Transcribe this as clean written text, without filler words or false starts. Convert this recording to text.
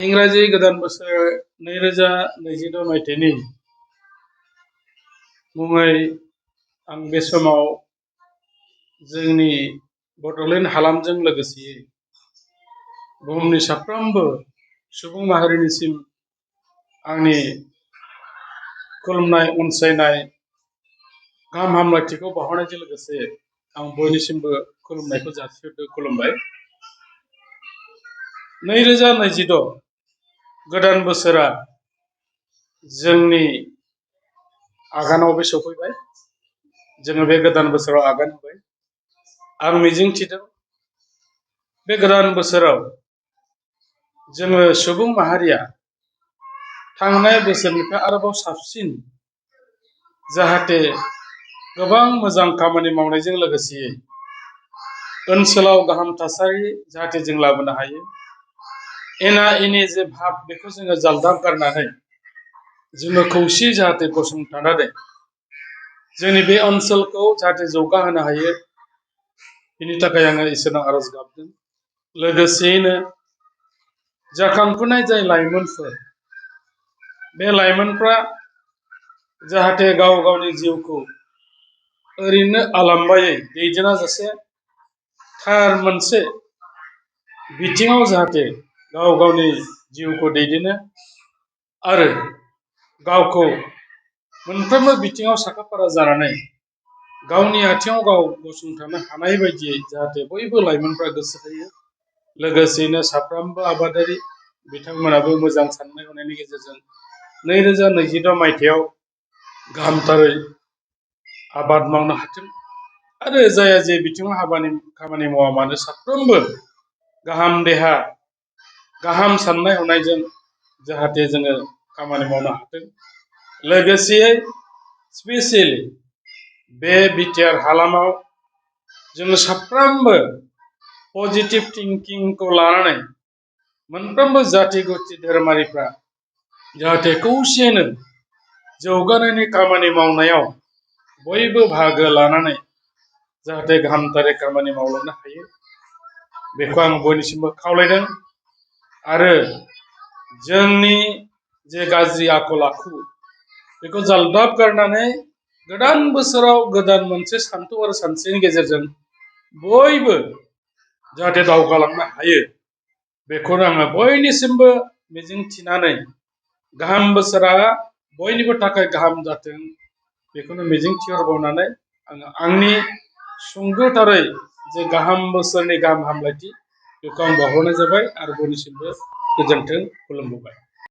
इंराजि गोदान बोसोर 2026 मायथाइनि मुङै आं बे समाव जोंनि बड'लेण्ड हालामजों लोगोसे बुहुमनि साफ्रोमबो सुबुं माहारिनिसिम आंनि खुलुमनाय अनसायनाय गाहाम हामलायथिखौ बावहरनायजों लोगोसे आं बयनिसिमबो खुलुमनायखौ जासिहरदों खुलुमबाय। 2026 गोदान बोसोरा जोंनि आगानाव बे सफैबाय। जोङो बे गोदान बोसोराव आगान होबाय। आं मिजिंथिदों बे गोदान बोसोराव जोङो सुबुं माहारिया थांनाय बोसोरनिफ्राय आरोबाव साबसिन जाहाथे गोबां मोजां खामानि मावनायजों लोगोसे ओनसोलाव गाहाम थासारि जाहाथे जों लाबोनो हायो। एना एनि जे भाब बेखौ जोङो जालदाब गारनानै जोङो खौसे जाहाथे गसंथानानै जोंनि बे ओनसोलखौ जाहाथे जौगाहोनो हायो बेनि थाखाय आङो इसोरनाव आरज गाबदों। लोगोसेयैनो जाखांफुनाय जाय लाइमोनफोर बे लाइमोनफ्रा जाहाथे गाव गावनि जिउखौ ओरैनो आलाम्बायै दैदेनाजासे थार मोनसे बिथिङाव जाहाथे गाव गावनि जिउखौ दैदेनो आरो गावखौ मोनफ्रोमबो बिथिङाव साखाफारा जानानै गावनि आथिङाव गाव गसंथानो हानाय बायदियै जाहाथे बयबो लाइमोनफ्रा गोसो होयो। लोगोसेयैनो साफ्रोमबो आबादारि बिथांमोनाबो मोजां साननाय हनायनि गेजेरजों 2026 मायथाइयाव गाहामथारै आबाद मावनो हाथों आरो जाया जे बिथिङाव खामानि मावा मानो साफ्रोमबो गाहाम देहा गाहाम साननाय हनायजों जाहाथे जोङो खामानि मावनो हाथों। लोगोसेयै स्पेसियेलि बे बिटिआर हालामाव जोङो साफ्रोमबो पजिटिभ थिंकिंखौ लानानै मोनफ्रोमबो जाथि गुथि धोरोमारिफ्रा जाहाथे खौसेयैनो जौगानायनि खामानि मावनायाव बयबो बाहागो लानानै जाहाथे गाहामथारै खामानि मावलांनो हायो बेखौ आं बयनिसिमबो खावलायदों। आरो जोंनि जे गाज्रि आखल आखु बेखौ जालदाब गारनानै गोदान बोसोराव गोदान मोनसे सानथौ आरो सानस्रिनि गेजेरजों बयबो जाहाथे दावगालांनो हायो बेखौनो आङो बयनिसिमबो मिजिंथिनानै गाहाम बोसोरा बयनिबो थाखाय गाहाम जाथों बेखौनो मिजिंथिहरबावनानै आङो आंनि सुंद'थारै जे गाहाम बोसोरनि गाहाम हामलायथि बेखौ आं बावहरनाय जाबाय आरो बयनिसिमबो गोजोन्थों खुलुमबाय।